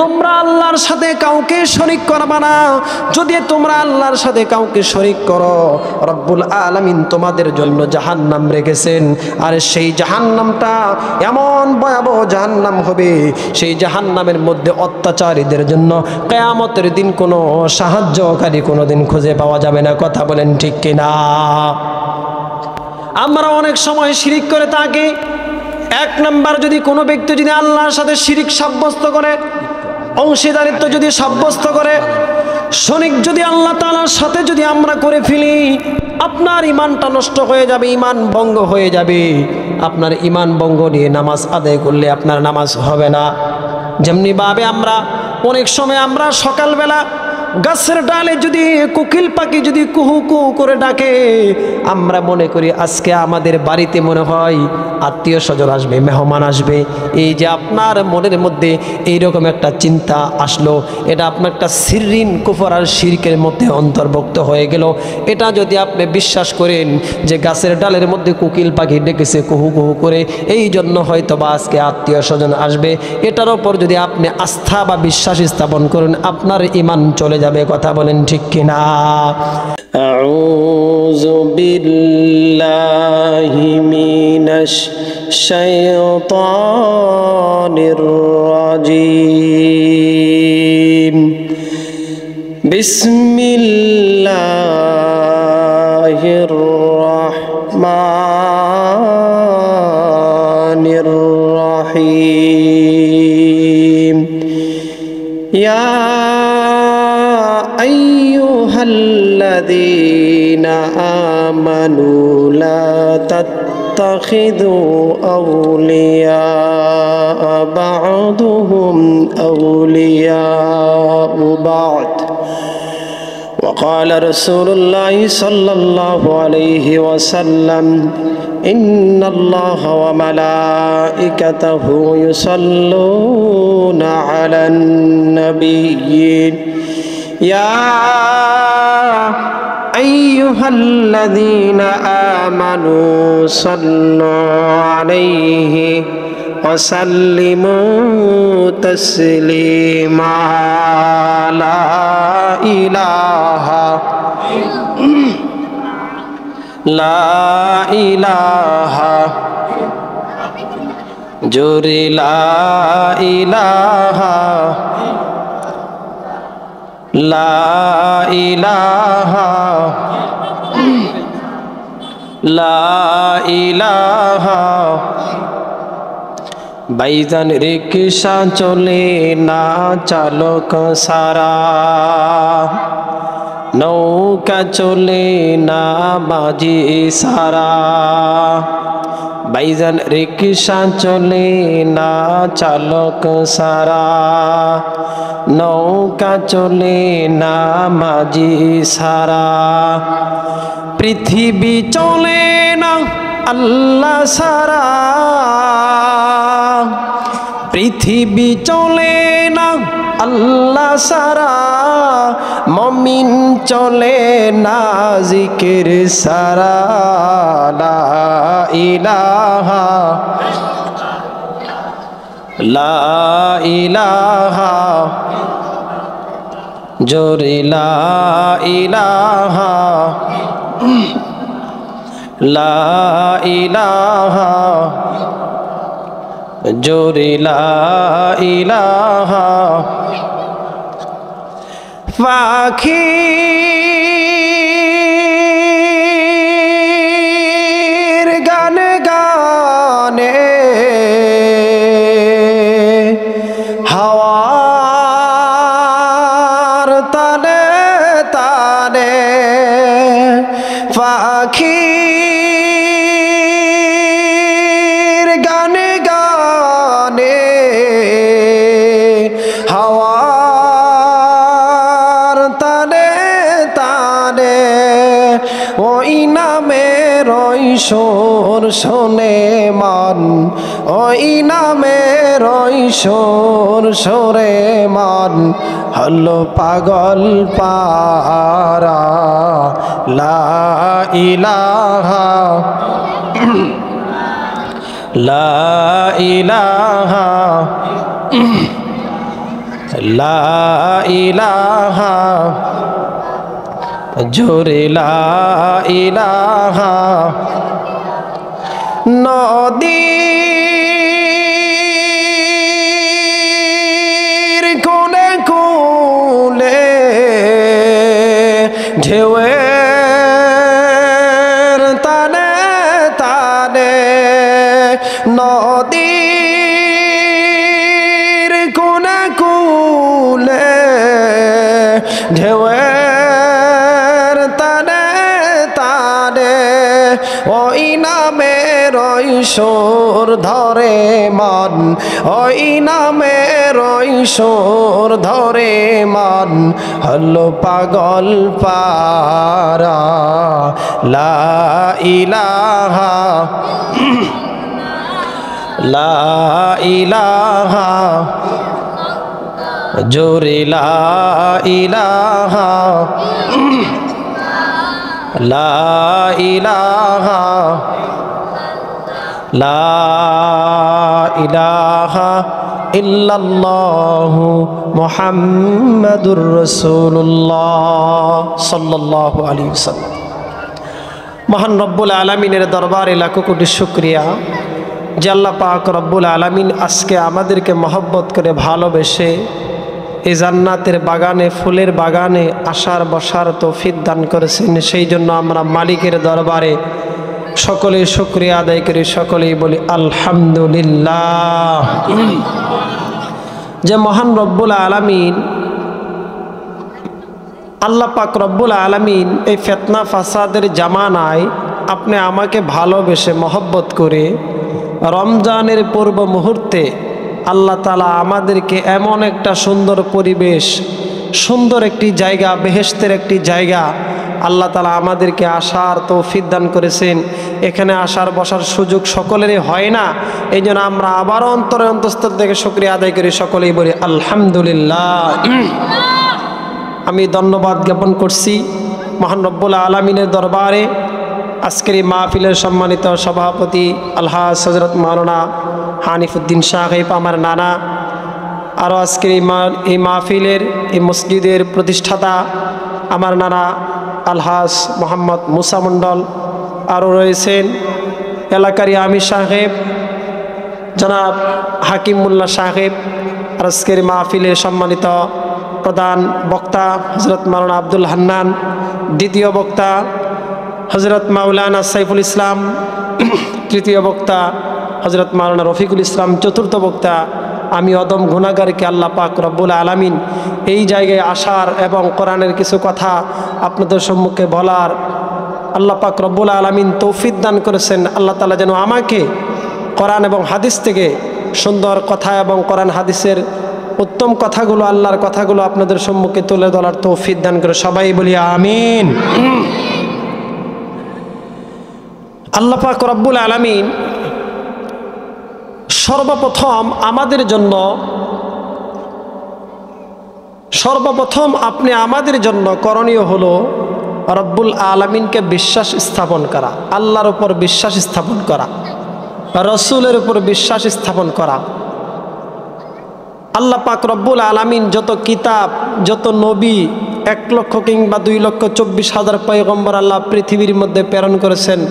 তোমরা আল্লাহর সাথে কাউকে শরীক করবা না। যদি তোমরা আল্লাহর সাথে কাউকে শরীক করো, রব্বুল আলামিন তোমাদের জন্য জাহান্নাম রেখেছেন। আর সেই জাহান্নামটা এমন ভয়াবহ জাহান্নাম হবে, সেই জাহান্নামের মধ্যে অত্যাচারীদের জন্য কিয়ামতের দিন কোনো সাহায্যকারী কোনোদিন খুঁজে পাওয়া যাবে না। কথা বলেন ঠিক কিনা? আমরা অনেক সময় শিরিক করে থাকি। এক নাম্বার, যদি কোনো ব্যক্তি যদি আল্লাহর সাথে শিরিক সাব্যস্ত করে, অংশীদারিত্ব যদি সাব্যস্ত করে, শরিক যদি আল্লাহ তাআলার সাথে যদি আমরা করে ফেলি, আপনার ঈমানটা নষ্ট হয়ে যাবে, ঈমান ভঙ্গ হয়ে যাবে। আপনার ঈমান ভঙ্গ নিয়ে নামাজ আদায় করলে আপনার নামাজ হবে না। যেমনি ভাবে আমরা অনেক সময় আমরা সকালবেলা গাছের ডালে যদি কোকিল পাখি যদি কুহু কুহু করে ডাকে, আমরা মনে করি আজকে আমাদের বাড়িতে মনে হয় আত্মীয় স্বজন আসবে, মেহমান আসবে। এই যে আপনার মনের মধ্যে এইরকম একটা চিন্তা আসলো, এটা আপনার একটা সিররিন কুফর আর শিরকের মধ্যে অন্তর্ভুক্ত হয়ে গেল। এটা যদি আপনি বিশ্বাস করেন যে গাছের ডালের মধ্যে কোকিল পাখি ডেকেছে কুহু কুহু করে, এই জন্য হয়তো বা আজকে আত্মীয় স্বজন আসবে, এটার ওপর যদি আপনি আস্থা বা বিশ্বাস স্থাপন করেন, আপনার ঈমান চলে যাবে। কথা বলেন ঠিক কিনা? আউযু বিল্লাহি মিনাশ শাইতানির রাজিম। বিসমিল্লাহির রাহমানির রাহিম। ইয়া আইয়ুহাল্লাযীনা আমানু লা তাত্তাখিযু আউলিয়া বা'দুহুম আউলিয়া বা'দ। وقال رسول الله صلى الله عليه وسلم إن الله وملائكته يصلون على النبي يا أيها الذين آمنوا صلوا عليه وسلموا تسليما لا إله জোরে লা ইলাহা বাইজান রিকশা চলে না চালক সারা, নৌকা চলে না মাঝি সারা। বাইজান রিকশা চলে না চালক সারা, নৌকা চলে না মাঝি সারা। পৃথিবী চলে না আল্লাহ সারা, পৃথিবী চলে না আল্লাহ সারা। মুমিন চলে না জিকির সারা। লা ইলাহা জোরে লা ইলাহা জোরে লা ইলাহা। পাখির গানে গানে, হাওয়ার তানে তানে, পাখির গানে গানে, হাওয়ার তানে তানে, ওই নামের ওই সুর শোনে মন, ওই নামের ওই সুর সুরে মন হলো পাগল পারা। লা ইলাহা লা ইলাহা জোরে লা ইলাহা নদীর কোলে কোলে ঢেউয়ের তানে তানে নদীর কোলে কোলে ঢেউয়ের তানে তানে ওই নামের ঐশ্বর ধরে মন ওই নামের ঐশ্বর ধরে মন হলো পাগল পারা লা ইলাহা লা ইলাহা জোরে লা ইলাহা লা ইলাহা লা ইলাহা ইল্লাল্লাহু মুহাম্মাদুর রাসূলুল্লাহ সাল্লাল্লাহু আলাইহি ওয়াসাল্লাম। মহান রব্বুল আলামিনের দরবারে লাখো কোটি শুকরিয়া যে আল্লাহ পাক রব্বুল আলামিন আজকে আমাদেরকে মহব্বত করে ভালোবেসে এই জান্নাতের বাগানে ফুলের বাগানে আসার বসার তৌফিক দান করেছেন। সেই জন্য আমরা মালিকের দরবারে সকলেই শুকরিয়া আদায় করি, সকলেই বলি আলহামদুলিল্লাহ। যে মহান রব্বুল আলামিন আল্লাহ পাক রব্বুল আলামিন এই ফিতনা ফাসাদের জামানায় আপনি আমাকে ভালোবেসে মহব্বত করে রমজানের পূর্ব মুহূর্তে আল্লাহ তাআলা আমাদেরকে এমন একটা সুন্দর পরিবেশ, সুন্দর একটি জায়গা, বেহেশতের একটি জায়গা আল্লাহ তাআলা আমাদেরকে আসার তৌফিক দান করেছেন। এখানে আসার বসার সুযোগ সকলেরই হয় না, এই জন্য আমরা আবারও অন্তরে অন্তঃস্থল থেকে শুকরিয়া আদায় করি, সকলেই বলি আলহামদুলিল্লাহ। আমি ধন্যবাদ জ্ঞাপন করছি মহান রব্বুল আলামিনের দরবারে। আজকের এই মাহফিলের সম্মানিত সভাপতি আলহাজ হযরত মাওলানা হানিফউদ্দিন সাহেব আমার নানা, আরও আজকের এই মাহফিলের এই মসজিদের প্রতিষ্ঠাতা আমার নানা আলহাজ মোহাম্মদ মুসা মণ্ডল, আরও রয়েছেন এলাকারই আমির সাহেব জনাব হাকিম মোল্লা সাহেব, আর আজকের মাহফিলের সম্মানিত প্রধান বক্তা হযরত মাওলানা আব্দুল হান্নান, দ্বিতীয় বক্তা হযরত মাওলানা সাইফুল ইসলাম, তৃতীয় বক্তা হযরত মাওলানা রফিকুল ইসলাম, চতুর্থ বক্তা আমি অদম গুনাহগারকে আল্লাহ পাক রব্বুল আলামিন এই জায়গায় আসার এবং কোরআনের কিছু কথা আপনাদের সম্মুখে বলার আল্লাহ পাক রব্বুল আলামিন তৌফিক দান করেছেন। আল্লাহ তাআলা যেন আমাকে কোরআন এবং হাদিস থেকে সুন্দর কথা এবং কোরআন হাদিসের উত্তম কথাগুলো, আল্লাহর কথাগুলো আপনাদের সম্মুখে তুলে ধরার তৌফিক দান করে, সবাই বলি আমিন। আল্লাহ পাক রব্বুল আলামিন সর্বপ্রথম আপনি আমাদের জন্য করণীয় হলো রব্বুল আলামিনকে বিশ্বাস স্থাপন করা, আল্লাহর উপর বিশ্বাস স্থাপন করা, রসুলের উপর বিশ্বাস স্থাপন করা। আল্লাহ পাক রব্বুল আলামিন যত কিতাব, যত নবী, 1 লক্ষ কিংবা 2,24,000 পয়গম্বর আল্লাহ পৃথিবীর মধ্যে প্রেরণ করেছেন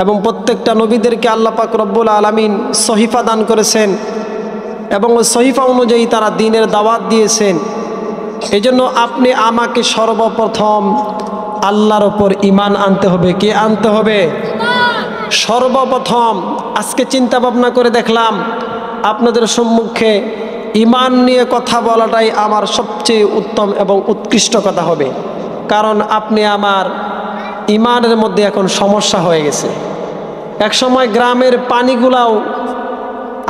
এবং প্রত্যেকটা নবীদেরকে আল্লাহ পাক রব্বুল আলামিন সহিফা দান করেছেন এবং ওই সহিফা অনুযায়ী তারা দ্বীনের দাওয়াত দিয়েছেন। এই জন্য আপনি আমাকে সর্বপ্রথম আল্লাহর ওপর ঈমান আনতে হবে। কে আনতে হবে? সর্বপ্রথম। আজকে চিন্তা ভাবনা করে দেখলাম আপনাদের সম্মুখে ঈমান নিয়ে কথা বলাটাই আমার সবচেয়ে উত্তম এবং উৎকৃষ্ট কথা হবে, কারণ আপনি আমার ঈমানের মধ্যে এখন সমস্যা হয়ে গেছে। এক সময় গ্রামের পানিগুলাও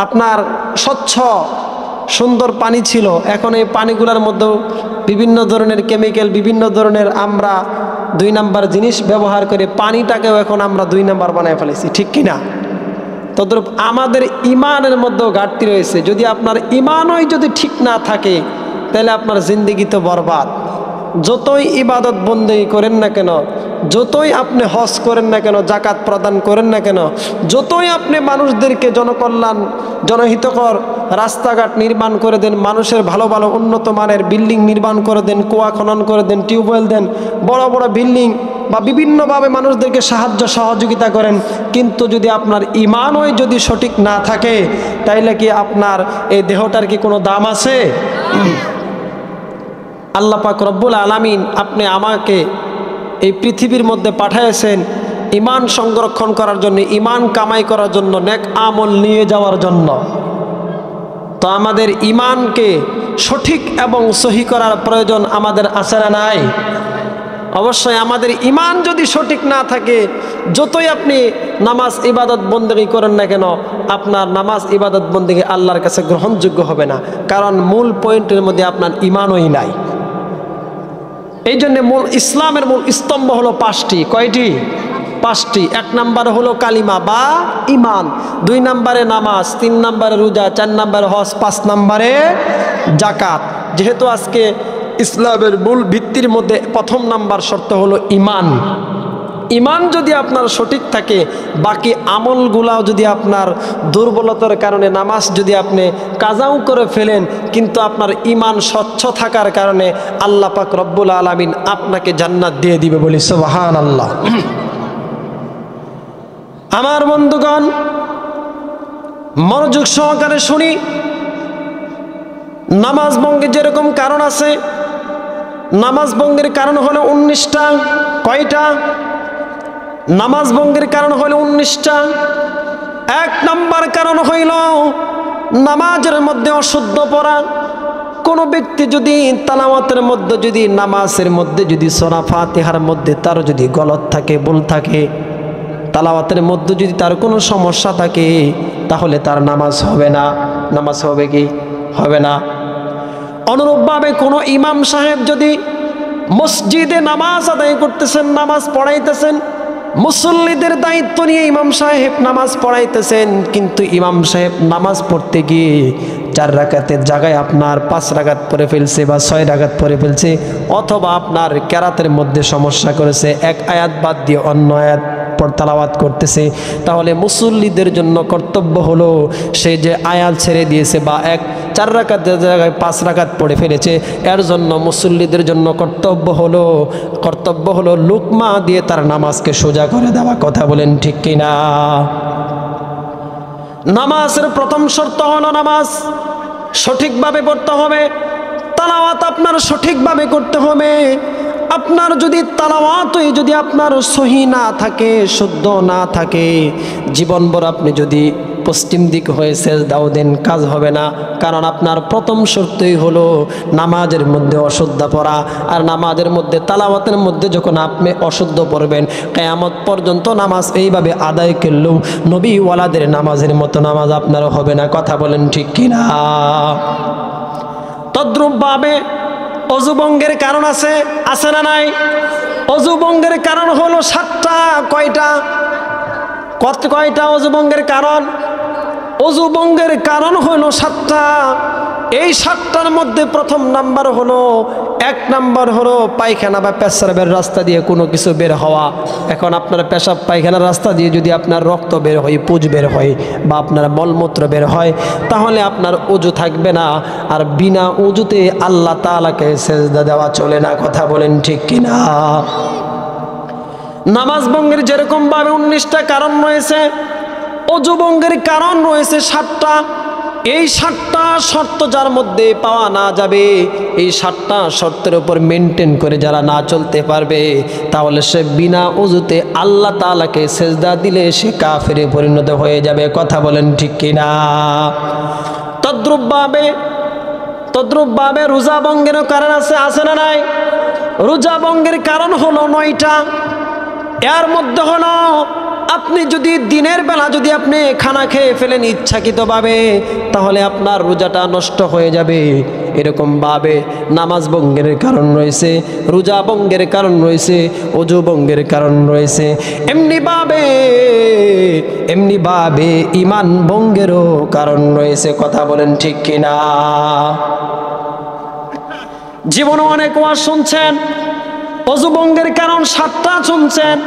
আপনার স্বচ্ছ সুন্দর পানি ছিল, এখন এই পানিগুলোর মধ্যেও বিভিন্ন ধরনের কেমিক্যাল, বিভিন্ন ধরনের আমরা 2 নাম্বার জিনিস ব্যবহার করে পানিটাকেও এখন আমরা 2 নাম্বার বানায় ফেলেছি, ঠিক কিনা? তদ্রূপ আমাদের ঈমানের মধ্যেও ঘাটতি রয়েছে। যদি আপনার ঈমানই যদি ঠিক না থাকে তাহলে আপনার জিন্দেগি তো বরবাদ। যতই ইবাদত বন্দেগী করেন না কেন, যতই আপনি হজ করেন না কেন, জাকাত প্রদান করেন না কেন, যতই আপনি মানুষদেরকে জনকল্যাণ জনহিতকর রাস্তাঘাট নির্মাণ করে দেন, মানুষের ভালো ভালো উন্নত মানের বিল্ডিং নির্মাণ করে দেন, কুয়া খনন করে দেন, টিউবওয়েল দেন, বড় বড় বিল্ডিং বা বিভিন্নভাবে মানুষদেরকে সাহায্য সহযোগিতা করেন, কিন্তু যদি আপনার ঈমানই যদি সঠিক না থাকে, তাইলে কি আপনার এই দেহটার কি কোনো দাম আছে? আল্লাহ পাক রব্বুল আলামিন আপনি আমাকে এই পৃথিবীর মধ্যে পাঠিয়েছেন ঈমান সংরক্ষণ করার জন্য, ঈমান কামাই করার জন্য, নেক আমল নিয়ে যাওয়ার জন্য। তো আমাদের ঈমানকে সঠিক এবং সহি করার প্রয়োজন আমাদের আছে না নাই? অবশ্যই আমাদের ঈমান যদি সঠিক না থাকে, যতই আপনি নামাজ ইবাদত বন্দেগী করেন না কেন, আপনার নামাজ ইবাদত বন্দেগী আল্লাহর কাছে গ্রহণযোগ্য হবে না, কারণ মূল পয়েন্টের মধ্যে আপনার ঈমানই নাই। এই জন্য মূল ইসলামের মূল স্তম্ভ হলো 5টি। কয়টি? 5টি। 1 নম্বরে হলো কালিমা বা ঈমান, 2 নম্বরে নামাজ, 3 নম্বরে রোজা, 4 নম্বরে হজ, 5 নম্বরে জাকাত। যেহেতু আজকে ইসলামের মূল ভিত্তির মধ্যে 1 নাম্বার শর্ত হলো ঈমান। ঈমান যদি আপনার সঠিক থাকে, বাকি আমলগুলাও যদি আপনার দুর্বলতার কারণে, নামাজ যদি আপনি কাজাও করে ফেলেন, কিন্তু আপনার ঈমান স্বচ্ছ থাকার কারণে আল্লাহ পাক রব্বুল আলামিন আপনাকে জান্নাত দিয়ে দিবে, বলি সুবহানাল্লাহ। আমার বন্ধুগণ, মনোযোগ সহকারে শুনি। নামাজ ভঙ্গের যেরকম কারণ আছে, নামাজ ভঙ্গের কারণ হলো 19টা। কয়টা? নামাজ ভঙ্গের কারণ হলো 19টা। 1 নম্বর কারণ হইল নামাজের মধ্যে অশুদ্ধ পড়া। কোনো ব্যক্তি যদি তালাওয়াতের মধ্যে, যদি নামাজের মধ্যে যদি সূরা ফাতিহার মধ্যে তার যদি গলত থাকে, ভুল থাকে, তালাওয়াতের মধ্যে যদি তার কোনো সমস্যা থাকে, তাহলে তার নামাজ হবে না। নামাজ হবে কি? হবে না। অনুরূপভাবে কোনো ইমাম সাহেব যদি মসজিদে নামাজ আদায় করতেছেন, নামাজ পড়াইতেছেন, মুসল্লিদের দায়িত্ব নিয়ে ইমাম সাহেব নামাজ পড়াইতেছেন, কিন্তু ইমাম সাহেব নামাজ পড়তে গিয়ে 4 রাকাতের জায়গায় আপনার 5 রাকাত পড়ে ফেলছে বা 6 রাকাত পড়ে ফেলছে, অথবা আপনার কেরাতের মধ্যে সমস্যা করেছে, 1 আয়াত বাদ দিয়ে অন্য আয়াত তালাওয়াত করতেছে, তাহলে মুসল্লিদের জন্য কর্তব্য হলো সে যে আয়াত ছেড়ে দিয়েছে বা 4 রাকাতের জায়গায় 5 রাকাত পড়ে ফেলেছে, এর জন্য মুসল্লিদের জন্য কর্তব্য হলো লুকমা দিয়ে তার নামাজকে সোজা করে দেওয়া। কথা বলেন ঠিক কিনা? নামাজের প্রথম শর্ত হলো নামাজ সঠিকভাবে পড়তে হবে, তালাওয়াত আপনার সঠিকভাবে করতে হবে। আপনার যদি তালাওয়াতই যদি আপনার সহি না থাকে, শুদ্ধ না থাকে, জীবনভর আপনি যদি পশ্চিম দিক হয়ে সেজদাও দেন, কাজ হবে না। কারণ আপনার প্রথম শর্তই হলো নামাজের মধ্যে অশুদ্ধ পড়া। আর নামাজের মধ্যে, তালাওয়াতের মধ্যে যখন আপনি অশুদ্ধ পড়বেন, কিয়ামত পর্যন্ত নামাজ এইভাবে আদায় করলেও নবী ওয়ালাদের নামাজের মতো নামাজ আপনার হবে না। কথা বলেন ঠিক কিনা? তদ্রূপভাবে অজুভঙ্গের কারণ আছে, আছে না নাই? অজুভঙ্গের কারণ হলো 7টা। কয়টা? কয়টা অজুভঙ্গের কারণ? অজুভঙ্গের কারণ হলো 7টা। এই 7টার মধ্যে প্রথম নাম্বার হলো, 1 নাম্বার হলো পায়খানা বা পেশাবের রাস্তা দিয়ে কোনো কিছু বের হওয়া। এখন আপনার পেশাব পায়খানার রাস্তা দিয়ে যদি আপনার রক্ত বের হয়, পুজ বের হয়, বা আপনার মলমূত্র বের হয়, তাহলে আপনার ওযু থাকবে না। আর বিনা ওযুতে আল্লাহ তাআলাকে সেজদা দেওয়া চলে না। কথা বলেন ঠিক কিনা? নামাজ ভঙ্গের যেরকম ভাবে 19টা কারণ রয়েছে, অজু ভঙ্গের কারণ রয়েছে 7টা। এই 7টা শর্ত যার মধ্যে পাওয়া না যাবে, এই 7টা শর্তের উপর মেনটেন করে যারা না চলতে পারবে, তাহলে সে বিনা ওযুতে আল্লাহ তাআলাকে সেজদা দিলে সে কাফেরে পরিণত হয়ে যাবে। কথা বলেন ঠিক কিনা? তদ্রূপভাবে রোজা ভঙ্গেরও কারণ আছে, আছে না নাই? রোজা ভঙ্গের কারণ হলো 9টা। এর মধ্যে হলো, আপনি যদি দিনের বেলা যদি আপনি খানা খেয়ে ফেলেন ইচ্ছাকৃতভাবে, তাহলে আপনার রোজাটা নষ্ট হয়ে যাবে। এরকম ভাবে নামাজ ভঙ্গের কারণ রয়েছে, রোজা ভঙ্গের কারণ রয়েছে, ওযু ভঙ্গের কারণ রয়েছে। এমনি ভাবে ঈমান ভঙ্গেরও কারণ রয়েছে। কথা বলেন ঠিক কিনা? জীবনে অনেক ওয়াজ শুনছেন, অজু ভঙ্গের কারণ 7টা শুনছেন,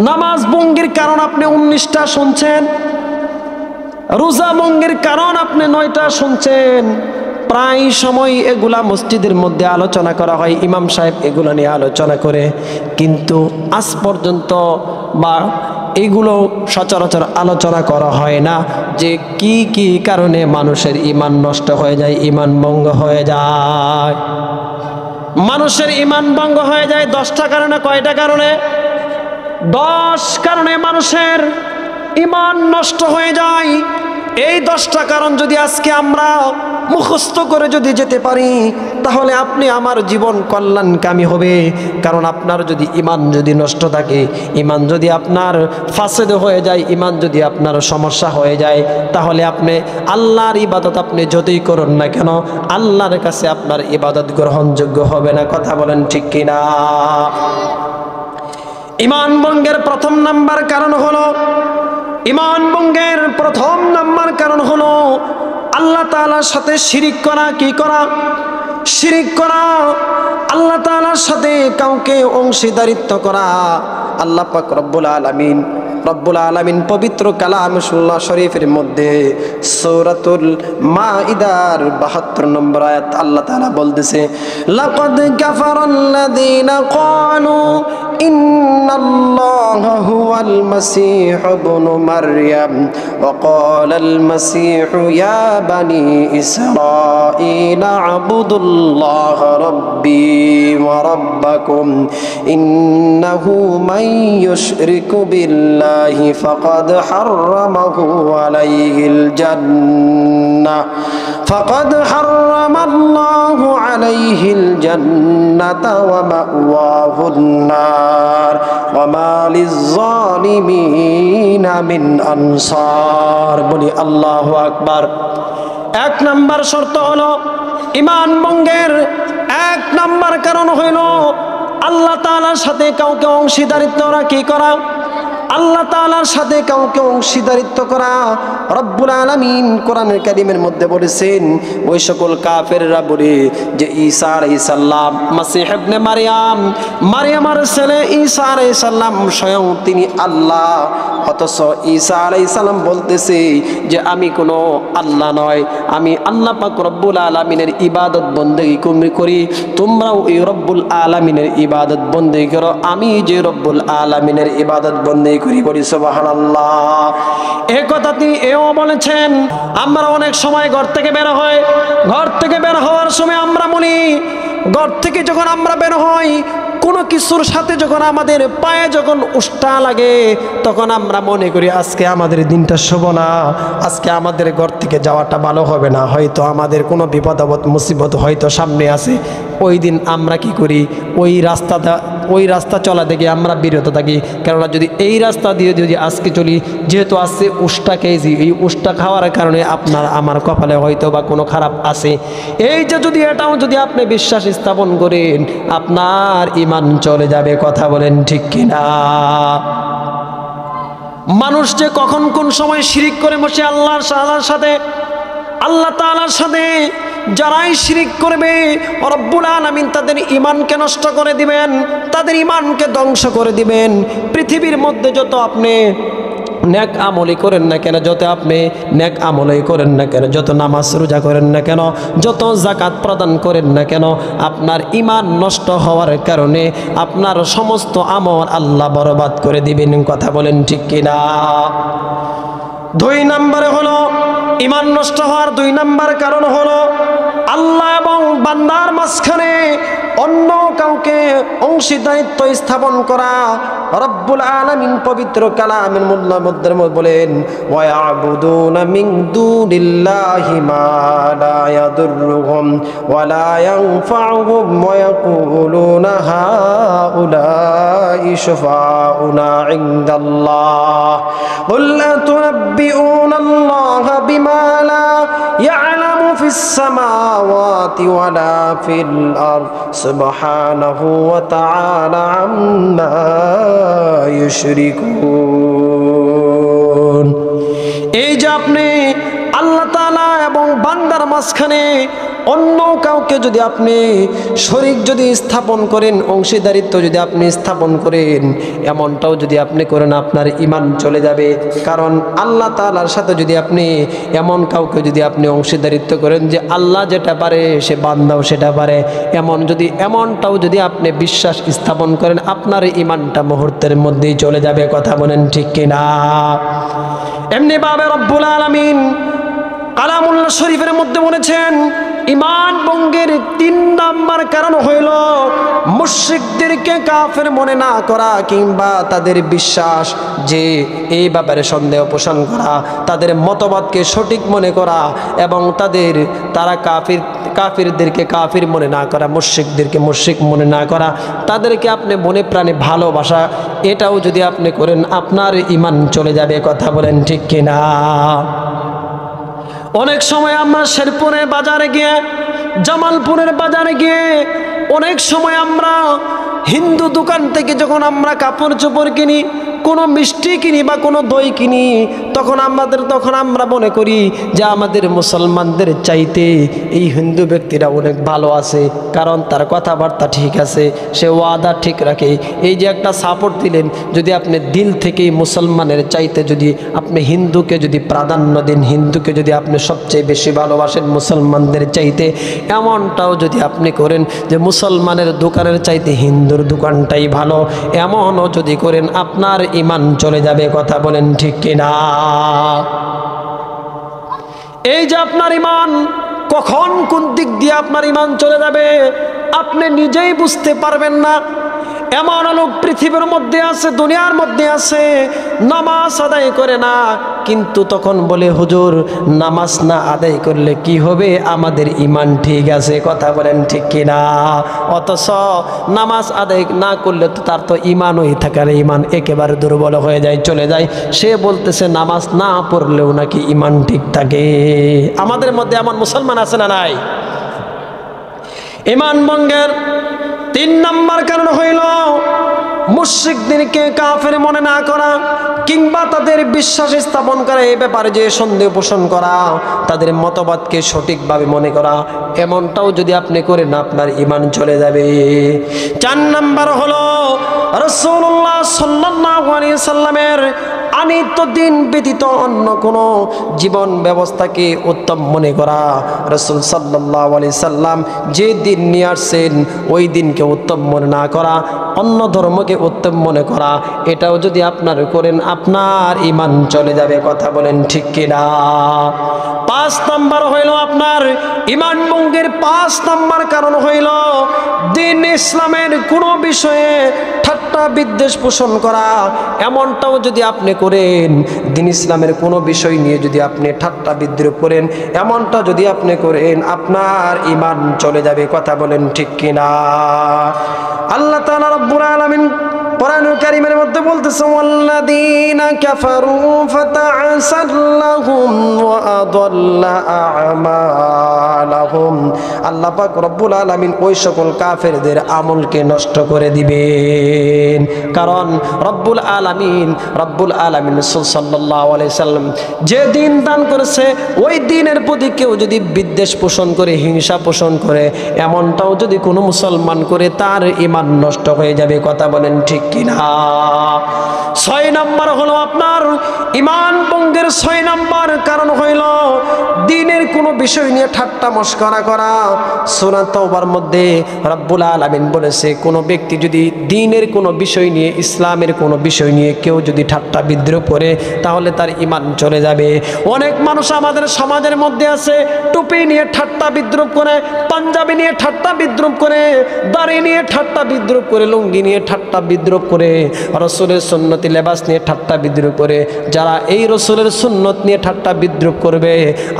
নামাজ ভঙ্গের কারণ আপনি 19টা শুনছেন, রোজা ভঙ্গের কারণ আপনি 9টা শুনছেন। প্রায় সময় এগুলা মসজিদের মধ্যে আলোচনা করা হয়, ইমাম সাহেব এগুলো নিয়ে আলোচনা করে, কিন্তু আজ পর্যন্ত বা এগুলো সচরাচর আলোচনা করা হয় না যে কি কি কারণে মানুষের ঈমান নষ্ট হয়ে যায়, ঈমান ভঙ্গ হয়ে যায়। মানুষের ঈমান ভঙ্গ হয়ে যায় 10টা কারণে। কয়টা কারণে? 10 কারণে মানুষের ঈমান নষ্ট হয়ে যায়। এই 10টা কারণ যদি আজকে আমরা মুখস্থ করে যদি যেতে পারি, তাহলে আপনি আমার জীবন কল্যাণকামী হবে। কারণ আপনার যদি ঈমান যদি নষ্ট থাকে, ঈমান যদি আপনার ফাসেদ হয়ে যায়, ঈমান যদি আপনার সমস্যা হয়ে যায়, তাহলে আপনি আল্লাহর ইবাদত আপনি যতই করুন না কেন, আল্লাহর কাছে আপনার ইবাদত গ্রহণযোগ্য হবে না। কথা বলেন ঠিক কিনা? ঈমান ভঙ্গের প্রথম নাম্বার কারণ হলো, ঈমান ভঙ্গের প্রথম নাম্বার কারণ হলো আল্লাহ তাআলার সাথে শিরিক করা। কি করা? শিরিক করা। আল্লাহ তাআলার সাথে কাউকে অংশীদারিত্ব করা। আল্লাহ পাক রব্বুল আলামিন পবিত্র কালামুল্লাহ শরীফের মধ্যে সূরাতুল মাইদার 72 নম্বর আয়াত আল্লাহ তাআলা বলতেছে, লাকাদ কাফারাল্লাযীনা ক্বালু ইন্নাল্লাহা হুয়াল মাসীহু ইবনু মারইয়াম ওয়া ক্বালাল মাসীহু ইয়া বানী ইসরাঈলা আ'বুদুল্লাহা রাব্বী ওয়া রাব্বাকুম ইন্নাহু মান ইউশরিকু বিল্লাহি ফাকাদ হাররামাহু আলাইহিল জান্নাহ ফাকাদ হাররামাল্লাহু আলাইহিল জান্নাতা ওয়া মাওয়াহুন নার ওয়া মা লিয-যালিমিনা মিন আনসার। বলি আল্লাহু আকবার। 1 নাম্বার শর্ত হলো ঈমান ভঙ্গের 1 নাম্বার কারণ হইল আল্লাহ তাআলার সাথে কাউকে অংশীদারিত্ব কি করা? আল্লাহ তাআলার সাথে কাউকে অংশীদারিত্ব করা। রব্বুল আলামিন কোরআনের কারীমের মধ্যে বলেছেন, ওই সকল কাফেররা বলে যে ঈসা আলাইহিস সালাম, মাসীহ ইবনে মারইয়ামের ছেলে ঈসা আলাইহিস সালাম স্বয়ং তিনি আল্লাহ। অথচ ঈসা আলাইহিস সালাম বলতেছে যে আমি কোনো আল্লাহ নয়, আমি আল্লাহ পাক রব্বুল আলামিনের ইবাদত বন্দেগী করি, তোমরাও এই রব্বুল আলামিনের ইবাদত বন্দেগী করো, আমি যে রব্বুল আলামিনের ইবাদত বন্দেগী করি। বলি সুবহানাল্লাহ। এই কথা তিনি এও বলেছেন, আমরা অনেক সময় ঘর থেকে বের হই, ঘর থেকে বের হওয়ার সময় আমরা বলি, ঘর থেকে যখন আমরা বের হই কোনো কিছুর সাথে যখন আমাদের পায়ে যখন উষ্টা লাগে, তখন আমরা মনে করি আজকে আমাদের দিনটা শুভ না, আজকে আমাদের ঘর থেকে যাওয়াটা ভালো হবে না, হয়তো আমাদের কোনো বিপদ আপদ মুসিবত হয়তো সামনে আছে। ওই দিন আমরা কি করি? ওই রাস্তা চলা থেকে আমরা বিরত থাকি। কেননা যদি এই রাস্তা দিয়ে যদি আজকে চলি, যেহেতু আসছে উষ্টা খেয়েছি, এই উষ্টা খাওয়ার কারণে আপনার আমার কপালে হয়তো বা কোনো খারাপ আছে। এই যে যদি এটাও যদি আপনি বিশ্বাস স্থাপন করেন, আপনার ঈমান চলে যাবে। কথা বলেন ঠিক কিনা? মানুষ যে কখন কোন সময় শিরিক করে বসে আল্লাহর সাথে, আল্লাহ তাআলার সাথে যারাই শিরিক করবে রব্বুল আলামিন তাদের ঈমানকে নষ্ট করে দিবেন, তাদের ঈমানকে ধ্বংস করে দিবেন। পৃথিবীর মধ্যে যত আপনি নেক আমলই করেন না কেন, যত আপনি নেক আমলই করেন না কেন, যত নামাজ রোজা করেন না কেন, যত যাকাত প্রদান করেন না কেন, আপনার ঈমান নষ্ট হওয়ার কারণে আপনার সমস্ত আমল আল্লাহ বরবাদ করে দিবেন। কথা বলেন ঠিক কিনা? 2 নম্বরে হলো ঈমান নষ্ট হওয়ার 2 নম্বর কারণ হলো আল্লাহ এবং বান্দার মাঝখানে অন্য কাউকে অংশীদারিত্ব স্থাপন করা। রব্বুল আলামিন পবিত্র কালামের মধ্যে বলেন, ওয়া ইয়াবুদুনা মিন দুনিল্লাহি মা লা ইয়াদুররুহুম ওয়া লা ইয়ানফাউহুম ওয়া ইয়াকুলুনা হাউলাই শুফাউনা ইনদাল্লাহ কুল আতুনাব্বিউনাল্লাহা বিমা লা ইয়ালামু ফিস সামাওয়াতি ওয়া লা ফিল আরদ সুবহানাহু ওয়া তাআলা আম্মা ইউশরিকুন। এই যে আপনি আল্লাহ তাআলা এবং বান্দার মাঝখানে অন্য কাউকে যদি আপনি শরীক যদি স্থাপন করেন, অংশীদারিত্ব যদি আপনি স্থাপন করেন, এমনটাও যদি আপনি করেন, আপনার ঈমান চলে যাবে। কারণ আল্লাহ তাআলার সাথে যদি আপনি এমন কাউকে যদি আপনি অংশীদারিত্ব করেন যে আল্লাহ যেটা পারে সে বান্দাও সেটা পারে, এমনটাও যদি আপনি বিশ্বাস স্থাপন করেন, আপনার ঈমানটা মুহূর্তের মধ্যেই চলে যাবে। কথা বলেন ঠিক কিনা? এমনি ভাবে রব্বুল আলামিন কালামুল্লাহ শরীফের মধ্যে বলেছেন, ঈমান ভঙ্গের 3 নাম্বার কারণ হইল মুশরিকদেরকে কাফের মনে না করা, কিংবা তাদের বিশ্বাস যে এই ব্যাপারে সন্দেহ পোষণ করা, তাদের মতবাদকে সঠিক মনে করা, এবং তারা কাফিরদেরকে কাফির মনে না করা, মুশরিকদেরকে মুশরিক মনে না করা, তাদেরকে আপনি মনে প্রাণে ভালোবাসা, এটাও যদি আপনি করেন, আপনার ঈমান চলে যাবে। কথা বলেন ঠিক কিনা? অনেক সময় আমরা শেরপুরের বাজারে গিয়ে, জামালপুরের বাজারে গিয়ে, অনেক সময় আমরা হিন্দু দোকান থেকে যখন আমরা কাপড় চোপড় কিনি, কোনো মিষ্টি কিনি বা কোনো দই কিনি, তখন আমরা মনে করি যে আমাদের মুসলমানদের চাইতে এই হিন্দু ব্যক্তিরা অনেক ভালো আছে, কারণ তার কথাবার্তা ঠিক আছে, সে ওয়াদা ঠিক রাখে। এই যে একটা সাপোর্ট দিলেন, যদি আপনি দিল থেকেই মুসলমানের চাইতে যদি আপনি হিন্দুকে যদি প্রাধান্য দিন, হিন্দুকে যদি আপনি সবচেয়ে বেশি ভালোবাসেন মুসলমানদের চাইতে, এমনটাও যদি আপনি করেন যে মুসলমানের দোকানের চাইতে হিন্দুর দোকানটাই ভালো, এমনও যদি করেন, আপনার ঈমান চলে যাবে। কথা বলেন ঠিক কিনা? এই যে আপনার ঈমান কখন কোন দিক দিয়ে আপনার ঈমান চলে যাবে আপনি নিজেই বুঝতে পারবেন না। এমন লোক পৃথিবীর মধ্যে আছে, দুনিয়ার মধ্যে আছে, নামাজ আদায় করে না, কিন্তু তখন বলে হুজুর নামাজ না আদায় করলে কি হবে, আমাদের ঈমান ঠিক আছে। কথা বলেন ঠিক কিনা? অথচ নামাজ আদায় না করলে তো তার তো ঈমানই থাকে না, ঈমান একেবারে দুর্বল হয়ে যায়, চলে যায়। সে বলতেছে নামাজ না পড়লেও নাকি ঈমান ঠিক থাকে। আমাদের মধ্যে এমন মুসলমান আছে না নাই? ঈমান ভঙ্গের 3 নাম্বার কারণ হইল মুশরিকদেরকে কাফের মনে না করা, কিংবা তাদের বিশ্বাস স্থাপন করা, এই ব্যাপারে যে সন্দেহ পোষণ করা, তাদের মতবাদকে সঠিকভাবে মনে করা, এমনটাও যদি আপনি করেন, আপনার ঈমান চলে যাবে। 4 নাম্বার হলো রাসূলুল্লাহ সাল্লাল্লাহু আলাইহি সাল্লামের আনিত দিন ব্যতীত অন্য কোনো জীবন ব্যবস্থাকে উত্তম মনে করা। রাসূল সাল্লাল্লাহু আলাইহি সাল্লাম যে দিন নিয়ে আসছেন ওই দিনকে উত্তম মনে না করা, অন্য ধর্মকে উত্তম মনে করা, এটাও যদি আপনার করেন, আপনার ঈমান চলে যাবে। কথা বলেন ঠিক কিনা? 5 নাম্বার হইল আপনার ঈমান ভঙ্গের 5 নাম্বার কারণ হইল দিন ইসলামের কোনো বিষয়ে ঠাট্টা বিদ্বেষ পোষণ করা। এমনটাও যদি আপনি করেন, দিন ইসলামের কোনো বিষয় নিয়ে যদি আপনি ঠাট্টা বিদ্রুপ করেন, এমনটা যদি আপনি করেন, আপনার ঈমান চলে যাবে। কথা বলেন ঠিক কিনা? আল্লাহ তাআলা রব্বুল আলামিন কোরআনুল কারীমের মধ্যে বলতেছে, ওয়াল্লাযীনা কাফারু ফাতা'সাল্লাহুম ওয়া আদাল্লা আমালাহুম। আল্লাহ পাক রব্বুল আলামিন ওই সকল কাফেরদের আমলকে নষ্ট করে দিবেন। কারণ রব্বুল আলামিন রাসূল সাল্লাল্লাহু আলাইহি সাল্লাম যে দিন দান করেছে, ওই দিনের প্রতি কেউ যদি বিদ্বেষ পোষণ করে, হিংসা পোষণ করে, এমনটাও যদি কোনো মুসলমান করে, তার ঈমান নষ্ট হয়ে যাবে। কথা বলেন ঠিক কিনা? 6 নাম্বার হলো আপনার ঈমান ভঙ্গের 6 নাম্বার কারণ হইল দ্বীনের কোনো বিষয় নিয়ে ঠাট্টা মশকরা করা। সূরা তাওবার মধ্যে রব্বুল আলামিন বলেছে, কোনো ব্যক্তি যদি দ্বীনের কোনো বিষয় নিয়ে, ইসলামের কোনো বিষয় নিয়ে কেউ যদি ঠাট্টা বিদ্রুপ করে, তাহলে তার ঈমান চলে যাবে। অনেক মানুষ আমাদের সমাজের মধ্যে আছে, টুপি নিয়ে ঠাট্টা বিদ্রুপ করে, পাঞ্জাবি নিয়ে ঠাট্টা বিদ্রুপ করে, দাড়ি নিয়ে ঠাট্টা বিদ্রুপ করে, লুঙ্গি নিয়ে ঠাট্টা বিদ্রুপ করে, রাসূলের সুন্নতি লেবাস নিয়ে ঠাট্টা বিদ্রুপ করে। যারা এই রাসূলের সুন্নত নিয়ে ঠাট্টা বিদ্রুপ করবে,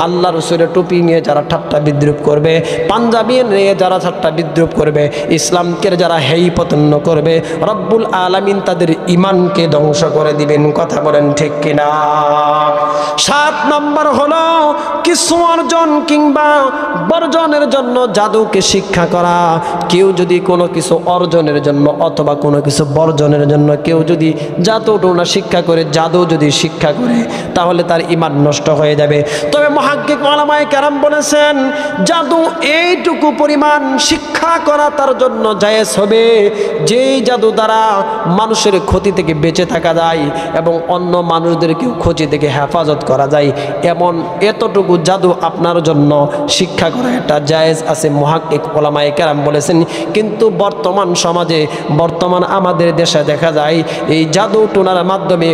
আল্লাহ রাসূলের টুপি নিয়ে যারা ঠাট্টা বিদ্রুপ করবে, পাঞ্জাবি নিয়ে যারা ঠাট্টা বিদ্রুপ করবে, ইসলামকে যারা হেয়পতন্য করবে, রব্বুল আলামিন তাদের ঈমানকে ধ্বংস করে দিবেন। কথা বলেন ঠিক কিনা? 7 নম্বর হলো কিছু অর্জন কিংবা বর্জনের জন্য জাদুকে শিক্ষা করা। কেউ যদি কোনো কিছু অর্জনের জন্য অথবা কোনো কিছু অর্জনের জন্য কেউ যদি জাদু টোনা শিক্ষা করে, জাদু যদি শিক্ষা করে, তাহলে তার ঈমান নষ্ট হয়ে যাবে। তবে মুহাক্কিক উলামায়ে কেরাম বলেছেন জাদু এইটুকু পরিমাণ শিক্ষা করা তার জন্য জায়েজ হবে, যেই জাদু দ্বারা মানুষের ক্ষতি থেকে বেঁচে থাকা যায় এবং অন্য মানুষদেরকেও ক্ষতি থেকে হেফাজত করা যায়, এমন এতটুকু জাদু আপনার জন্য শিক্ষা করা এটা জায়েজ আছে, মুহাক্কিক উলামায়ে কেরাম বলেছেন। কিন্তু বর্তমান সমাজে, বর্তমান আমাদের দেশে দেখা যায় এই জাদু টোনার মাধ্যমে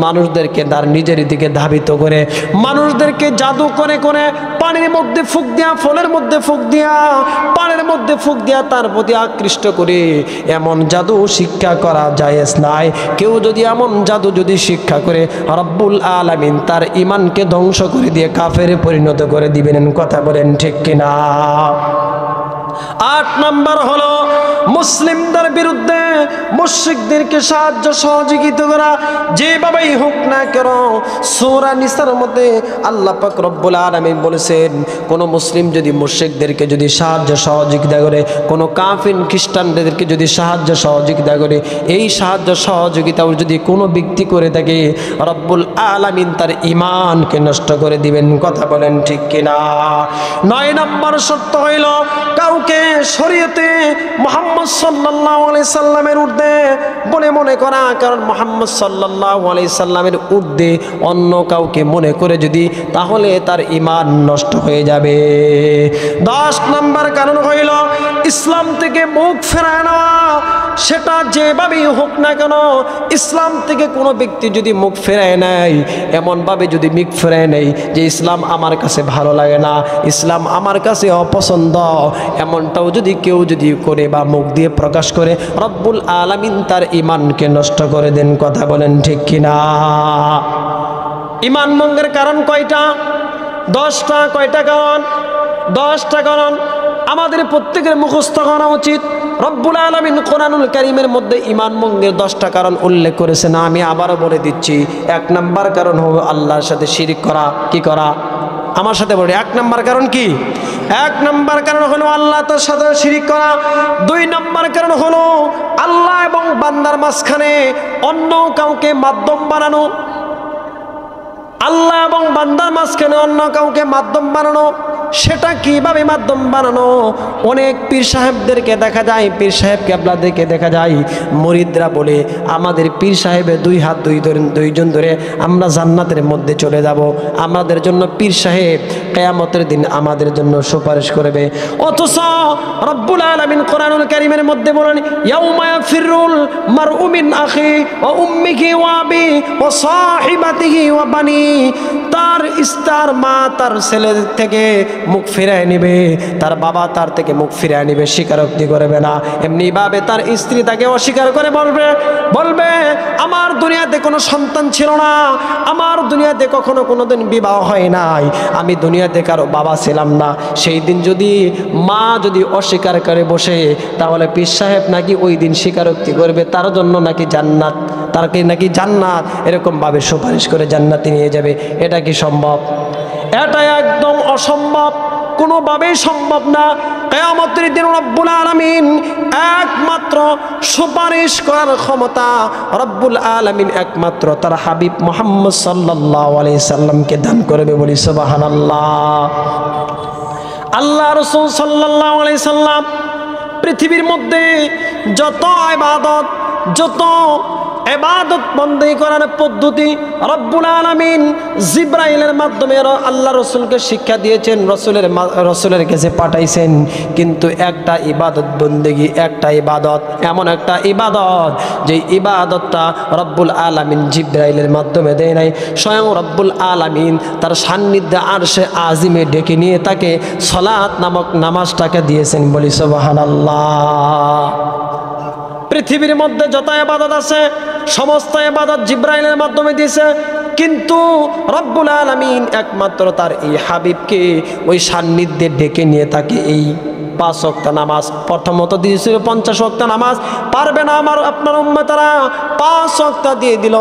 মানুষদেরকে তার নিজের দিকে ধাবিত করে, মানুষদেরকে জাদু করে করে পানির মধ্যে ফুঁক দেয়া, ফলের মধ্যে ফুঁক দেয়া, পানির মধ্যে ফুঁক দেয়া তার প্রতি আকৃষ্ট করে এমন জাদু শিক্ষা করা জায়েজ নাই। কেউ যদি এমন জাদু যদি শিক্ষা করে, রব্বুল আলামিন তার ঈমানকে ধ্বংস করে দিয়ে কাফেরে পরিণত করে দিবেন। কথা বলেন ঠিক কিনা? 8 নম্বর হলো মুসলিমদের বিরুদ্ধে মুশরিকদেরকে সাহায্য সহযোগিতা করা, যেভাবেই হোক না কেন। সূরা নিসার মধ্যে আল্লাহ পাক রব্বুল আলামিন বলেছেন, কোন মুসলিম যদি মুশরিকদেরকে যদি সাহায্য সহযোগিতা করে, কোন কাফির খ্রিস্টানদেরকে যদি সাহায্য সহযোগিতা করে, এই সাহায্য সহযোগিতাও যদি কোনো ব্যক্তি করে থাকে, রব্বুল আলামিন তার ঈমানকে নষ্ট করে দিবেন। কথা বলেন ঠিক কিনা? 9 নম্বর শর্ত হইল কাউকে শরীয়তে মুহাম্মদ সাল্লাল্লাহু আলাইহি সাল্লামের ঊর্ধ্বে বলে মনে করা, কারণ মুহাম্মদ সাল্লাল্লাহু আলাইহি সাল্লামের ঊর্ধ্বে অন্য কাউকে মনে করে যদি, তাহলে তার ঈমান নষ্ট হয়ে যাবে। 10 নম্বর কারণ হইল ইসলাম থেকে মুখ ফেরায় নেওয়া, সেটা যেভাবেই হোক না কেন। ইসলাম থেকে কোনো ব্যক্তি যদি মুখ ফেরায় নেয়, এমনভাবে যদি মুখ ফেরায় নেয় যে ইসলাম আমার কাছে ভালো লাগে না, ইসলাম আমার কাছে অপছন্দ, এমনটাও যদি কেউ যদি করে বা মুখ দিয়ে প্রকাশ করে, রব্বুল আলামিন তার ঈমানকে নষ্ট করে দেন। কথা বলেন ঠিক কিনা? ঈমান ভঙ্গের কারণ কয়টা? 10টা। কয়টা কারণ? 10টা কারণ আমাদের প্রত্যেকের মুখস্থ করা উচিত। রব্বুল আলামিন কোরআনুল কারীমের মধ্যে ঈমান ভঙ্গের 10টা কারণ উল্লেখ করেছেন। আমি আবারও বলে দিচ্ছি। 1 নম্বর কারণ হলো আল্লাহর সাথে শিরিক করা। কি করা? আমার সাথে বলি, 1 নম্বর কারণ কি? 1 নম্বর কারণ হলো আল্লাহ তার সাথে শিরিক করা। 2 নম্বর কারণ হলো আল্লাহ এবং বান্দার মাঝখানে অন্য কাউকে মাধ্যম বানানো। আল্লাহ এবং বান্দার মাঝখানে অন্য কাউকে মাধ্যম বানানো। সেটা কিভাবে মাধ্যম বানানো? অনেক পীর সাহেবদেরকে দেখা যায়, পীর সাহেব কেবলাদেরকে দেখা যায়, মুরিদরা বলে আমাদের পীর সাহেবের 2 হাত 2জন ধরে আমরা জান্নাতের মধ্যে চলে যাব, আমাদের জন্য পীর সাহেব কিয়ামতের দিন আমাদের জন্য সুপারিশ করবে। অথচ রব্বুল আলামিন কোরআনুল কারীমের মধ্যে বলেন, ইয়াউমা ইয়াফিরুল মারউ মিন আখি ওয়া উম্মিহি ওয়া আবি ওয়া সাহিবাতিহি ওয়া বানি। তার স্ত্রী, মা তার ছেলে থেকে মুখ ফিরায় নেবে, তার বাবা তার থেকে মুখ ফিরায় নেবে, স্বীকারোক্তি করবে না। এমনিভাবে তার স্ত্রী তাকে অস্বীকার করে বলবে আমার দুনিয়াতে কোনো সন্তান ছিল না, আমার দুনিয়াতে কখনো কোনোদিন বিবাহ হয় নাই, আমি দুনিয়াতে কারো বাবা ছিলাম না। সেই দিন যদি মা যদি অস্বীকার করে বসে, তাহলে পীর সাহেব নাকি ওই দিন স্বীকারোক্তি করবে তার জন্য নাকি জান্নাত, তারকে নাকি জান্নাত এরকমভাবে সুপারিশ করে জান্নাতে নিয়ে যাবে। এটা কি সম্ভব? এটা একদম অসম্ভব, কোনোভাবেই সম্ভব না। কিয়ামতের দিন রব্বুল আলামিন একমাত্র সুপারিশ করার ক্ষমতা রব্বুল আলামিন একমাত্র তার হাবিব মুহাম্মদ সাল্লাল্লাহু আলাইহি সাল্লামকে দান করবে। বলি সুবহানাল্লাহ। আল্লাহ রাসূল সাল্লাল্লাহু আলাইহি সাল্লাম পৃথিবীর মধ্যে যত ইবাদত, যত ইবাদত বন্দেগী করার পদ্ধতি রব্বুল আলামিন জিবরাইলের মাধ্যমে আল্লাহ রসুলকে শিক্ষা দিয়েছেন, রসুলের কাছে পাঠাইছেন। কিন্তু একটা ইবাদত বন্দেগী, একটা ইবাদত, এমন একটা ইবাদত যে ইবাদতটা রব্বুল আলামিন জিবরাইলের মাধ্যমে দেয় নাই। স্বয়ং রব্বুল আলামিন তার সান্নিধ্যে আরশে আজিমে ডেকে নিয়ে তাকে সালাত নামক নামাজটাকে দিয়েছেন। বলি সুবহানাল্লাহ। পৃথিবীর মধ্যে যত ইবাদত আছে সমস্ত ইবাদত জিবরাইলের মাধ্যমে দিয়েছে, কিন্তু রব্বুল আলামিন একমাত্র তার এই হাবিবকে ওই সান্নিধ্যে ডেকে নিয়ে তাকে এই 5 ওয়াক্ত নামাজ প্রথমত দিয়েছিল। 50 ওয়াক্ত নামাজ পারবে না আমার আপনার উম্মতরা, 5 ওয়াক্ত দিয়ে দিল।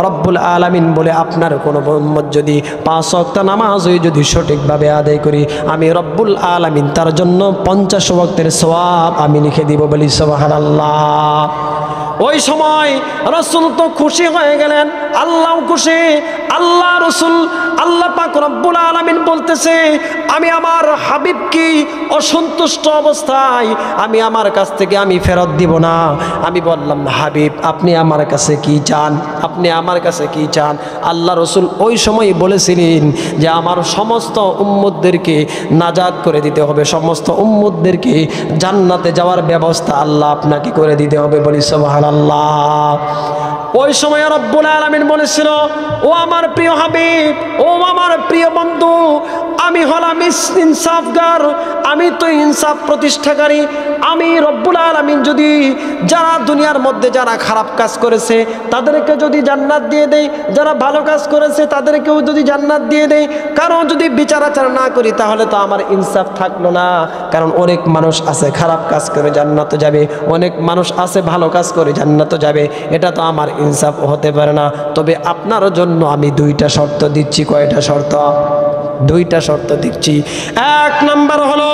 রব্বুল আলামিন বলে আপনার কোনো উম্মত যদি 5 ওয়াক্ত নামাজই যদি সঠিকভাবে আদায় করি, আমি রব্বুল আলামিন তার জন্য 50 ওয়াক্তের সওয়াব আমি লিখে দিব। বলি সুবহানাল্লাহ। ওই সময় রাসূল তো খুশি হয়ে গেলেন, আল্লাহও খুশি। আল্লাহ রাসূল আল্লাহ পাক রব্বুল আলামিন বলতেছে, আমি আমার হাবিবকে অসন্তুষ্ট অবস্থায় আমি আমার কাছ থেকে আমি ফেরত দিব না। আমি বললাম, হাবিব আপনি আমার কাছে কি চান, আপনি আমার কাছে কি চান? আল্লাহ রাসূল ওই সময় বলেছিলেন যে আমার সমস্ত উম্মতদেরকে নাজাত করে দিতে হবে, সমস্ত উম্মতদেরকে জান্নাতে যাওয়ার ব্যবস্থা আল্লাহ আপনাকে করে দিতে হবে। বলি সুবহানাল্লাহ। ওই সময় রব্বুল আলামিন বলেছিল, ও আমার প্রিয় হাবিব, ও আমার প্রিয় বন্ধু, আমি হলাম ইনসাফগার, আমি তো ইনসাফ প্রতিষ্ঠাকারী। আমি রব্বুল আলামিন যদি যারা দুনিয়ার মধ্যে যারা খারাপ কাজ করেছে তাদেরকে যদি জান্নাত দিয়ে দেই, যারা ভালো কাজ করেছে তাদেরকেও যদি জান্নাত দিয়ে দেই, কারণ যদি বিচার আচার না করি তাহলে তো আমার ইনসাফ থাকলো না। কারণ অনেক মানুষ আছে খারাপ কাজ করে জান্নাতে যাবে, অনেক মানুষ আছে ভালো কাজ করে জান্নাতে যাবে, এটা তো আমার ইনসাফ হতে পারে না। তবে আপনার জন্য আমি দুইটা শর্ত দিচ্ছি। কয়টা শর্ত? দুইটা শর্ত দিচ্ছি। এক নাম্বার হলো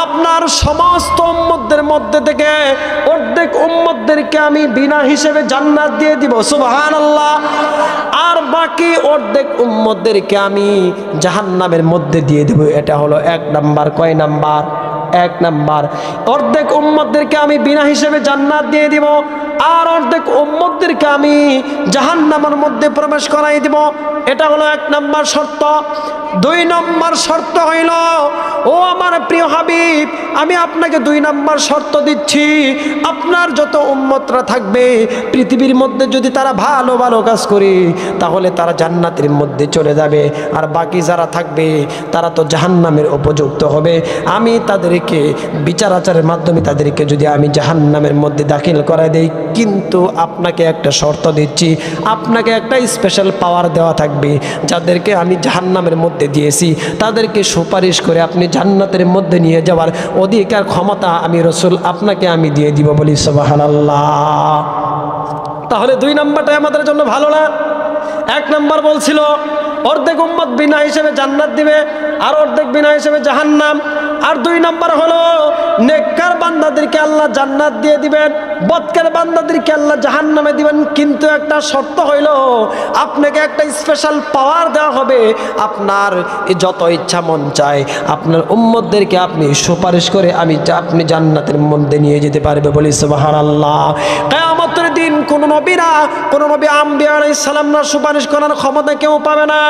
আপনার সমস্ত উম্মতদের মধ্যে থেকে অর্ধেক উম্মতদেরকে আমি বিনা হিসেবে জান্নাত দিয়ে দিব, সুবহানাল্লাহ। আর বাকি অর্ধেক উম্মতদেরকে আমি জাহান্নামের মধ্যে দিয়ে দেব। এটা হলো এক নাম্বার। কয় নাম্বার? এক নাম্বার। অর্ধেক উম্মতদেরকে আমি বিনা হিসেবে জান্নাত দিয়ে দিব, আর অর্ধেক উম্মতদেরকে আমি জাহান্নামের মধ্যে প্রবেশ করাই দিব। এটা হলো এক নাম্বার শর্ত। দুই নম্বর শর্ত হইল, ও আমার প্রিয় হাবিব, আমি আপনাকে দুই নম্বর শর্ত দিচ্ছি, আপনার যত উম্মতরা থাকবে পৃথিবীর মধ্যে যদি তারা ভালো ভালো কাজ করে তাহলে তারা জান্নাতের মধ্যে চলে যাবে, আর বাকি যারা থাকবে তারা তো জাহান্নামের উপযুক্ত হবে। আমি তাদেরকে বিচার আচারের মাধ্যমে তাদেরকে যদি আমি জাহান্নামের মধ্যে দাখিল করাই দেই, কিন্তু আপনাকে একটা শর্ত দিচ্ছি, আপনাকে একটা স্পেশাল পাওয়ার দেওয়া থাকবে। যাদেরকে আমি জাহান্নামের মধ্যে দিয়েছি তাদেরকে সুপারিশ করে আপনি জান্নাতের মধ্যে নিয়ে যাওয়ার অধিকার ক্ষমতা আমি রাসূল আপনাকে আমি দিয়ে দিব। বলি সুবহানাল্লাহ। তাহলে দুই নাম্বারটা আমাদের জন্য ভালো না? এক নাম্বার বলছিল অর্ধেক উম্মত বিনা হিসেবে জান্নাত দিবে, আর অর্ধেক বিনা হিসেবে জাহান্নাম। আর দুই নাম্বার হলো নেককার বান্দাদেরকে আল্লাহ জান্নাত দিয়ে দিবেন, বদকার বান্দাদেরকে আল্লাহ জাহান্নামে দিবেন। কিন্তু একটা শর্ত হইল, আপনাকে একটা স্পেশাল পাওয়ার দেওয়া হবে। আপনার যত ইচ্ছা মন চায় আপনার উম্মতদেরকে আপনি সুপারিশ করে আপনি জান্নাতের মধ্যে নিয়ে যেতে পারবে। বলি সুবহানাল্লাহ। কিয়ামতের দিন কোন নবী আম্বিয়া আলাইহিস সালামরা সুপারিশ করার ক্ষমতা কেউ পাবে না।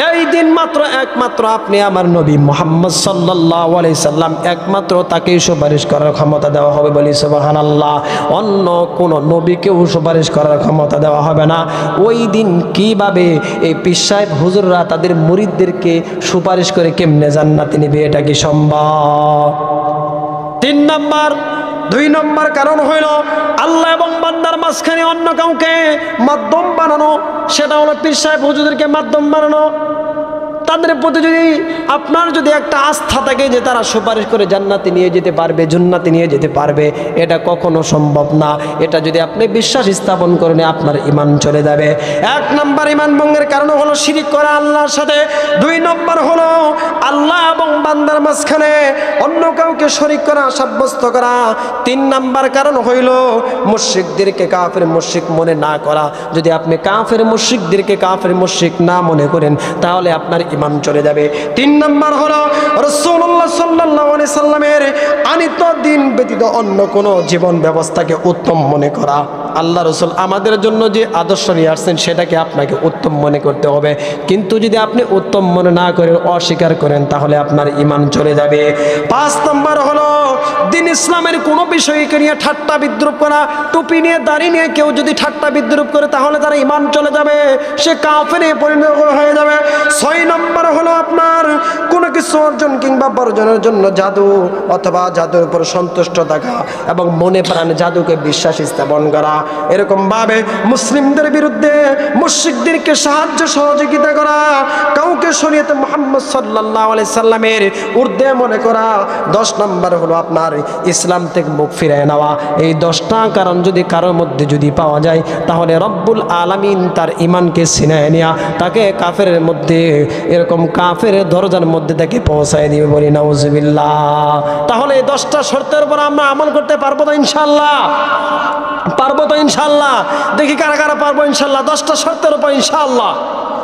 এই দিন মাত্র একমাত্র আপনি আমার নবী মুহাম্মদ সাল্লাল্লাহু আলাইহি সাল্লাম, একমাত্র তাকেই সুপারিশ করার ক্ষমতা দেওয়া হবে। বলি সুবহানাল্লাহ। অন্য কোন নবীকেও সুপারিশ করার ক্ষমতা দেওয়া হবে না। ওই দিন কিভাবে এই পীর সাহেব হুজুররা তাদের মুরিদদেরকে সুপারিশ করে কেমনে জান্নাতে নেবে? এটা কি সম্ভব? তিন নাম্বার, দুই নম্বর কারণ হইল আল্লাহ এবং বান্দার মাঝখানে অন্য কাউকে মাধ্যম বানানো। সেটা হলো পীর সাহেব হুজুরদেরকে মাধ্যম বানানো। তাদের প্রতি যদি আপনার যদি একটা আস্থা থাকে যে তারা সুপারিশ করে জান্নাতে নিয়ে যেতে পারবে, জান্নাতে নিয়ে যেতে পারবে, এটা কখনো সম্ভব না। এটা যদি আপনি বিশ্বাস স্থাপন করেন আপনার ঈমান চলে যাবে। এক নম্বর ঈমান ভঙ্গের কারণ হলো শিরিক করা আল্লাহর সাথে। দুই নম্বর হলো আল্লাহ এবং বান্দার মাঝখানে অন্য কাউকে শরীক করা, সাব্যস্ত করা। তিন নম্বর কারণ হইল মুশরিকদেরকে কাফের মুশরিক মনে না করা। যদি আপনি কাফের মুশরিকদেরকে কাফের মুশরিক না মনে করেন তাহলে আপনার ঈমান চলে যাবে। তিন নম্বর হলো রাসূলুল্লাহ সাল্লাল্লাহু আলাইহি সাল্লামের আনিত দিন ব্যতীত অন্য কোনো জীবন ব্যবস্থাকে উত্তম মনে করা। আল্লাহ রাসূল আমাদের জন্য যে আদর্শ নিয়ে আসছেন সেটাকে আপনাকে উত্তম মনে করতে হবে। কিন্তু যদি আপনি উত্তম মনে না করে অস্বীকার করেন তাহলে আপনার ঈমান চলে যাবে। পাঁচ নম্বর হলো দিন ইসলামের কোনো বিষয়কে নিয়ে ঠাট্টা বিদ্রুপ করা। টুপি নিয়ে দাড়ি নিয়ে কেউ যদি ঠাট্টা বিদ্রুপ করে তাহলে তার ঈমান চলে যাবে, সে কাফেরে পরিণত হয়ে যাবে। ছয় নম্বর হলো আপনার কোনো কিছু অর্জন কিংবা বর্জনের জন্য জাদু অথবা জাদুর উপর সন্তুষ্ট থাকা এবং মনে প্রাণে জাদুকে বিশ্বাস স্থাপন করা। এরকম ভাবে মুসলিমদের বিরুদ্ধে মুশরিকদেরকে সাহায্য সহযোগিতা করা, কাউকে শরীয়তে মুহাম্মদ সাল্লাল্লাহু আলাইহি সাল্লামের ঊর্ধ্বে মনে করা। 10 নম্বর হলো আপনার ইসলাম থেকে মুখ ফিরিয়ে নেওয়া। এই 10টা কারণ যদি কারোর মধ্যে যদি পাওয়া যায় তাহলে রব্বুল আলামিন তার ঈমানকে ছিনিয়ে নেয়া তাকে কাফেরের মধ্যে, এরকম কাফের দরজার মধ্যে তাকে পৌঁছায় দিবে। বলি নাউজুবিল্লাহ। তাহলে এই 10টা শর্তের উপর আমরা আমল করতে পারবো তো ইনশাআল্লাহ? পারবো তো ইনশাআল্লাহ? দেখি কারা কারা পারবো ইনশাআল্লাহ 10টা শর্তের উপর ইনশাআল্লাহ।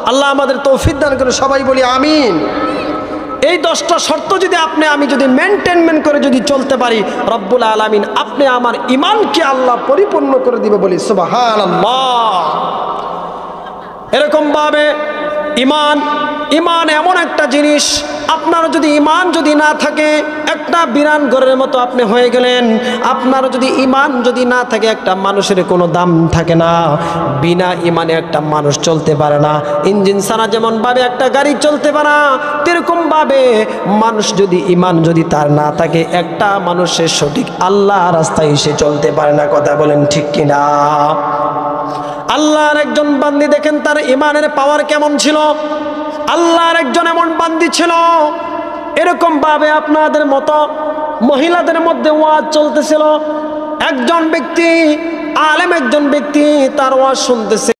আল্লাহ আমাদের তৌফিক দান করে, সবাই বলি আমিন। এই 10টা শর্ত যদি আমি যদি মেনটেনমেন্ট করে যদি চলতে পারি, রব্বুল আলামিন আপনি আমার ঈমানকে আল্লাহ পরিপূর্ণ করে দিবে, বলি সুবহানাল্লাহ। এরকম ভাবে ঈমান এমন একটা জিনিস, আপনার যদি ঈমান যদি না থাকে একটা বিরান ঘরের মতো আপনি হয়ে গেলেন। আপনার যদি ঈমান যদি না থাকে একটা মানুষের কোনো দাম থাকে না। বিনা ঈমানে একটা মানুষ চলতে পারে না। ইঞ্জিন ছাড়া যেমন ভাবে একটা গাড়ি চলতে পারে না, এরকম ভাবে মানুষ যদি ঈমান যদি তার না থাকে একটা মানুষের সঠিক আল্লাহ রাস্তায় সে চলতে পারে না। কথা বলেন ঠিক কিনা? আল্লাহর একজন বান্দি দেখেন তার ঈমানের পাওয়ার কেমন ছিল। আল্লাহর একজন এমন বান্দি ছিল, এরকম ভাবে আপনাদের মতো মহিলাদের মধ্যে ওয়াজ চলতেছিল। একজন ব্যক্তি আলেম, একজন ব্যক্তি তার ওয়াজ শুনতেছে।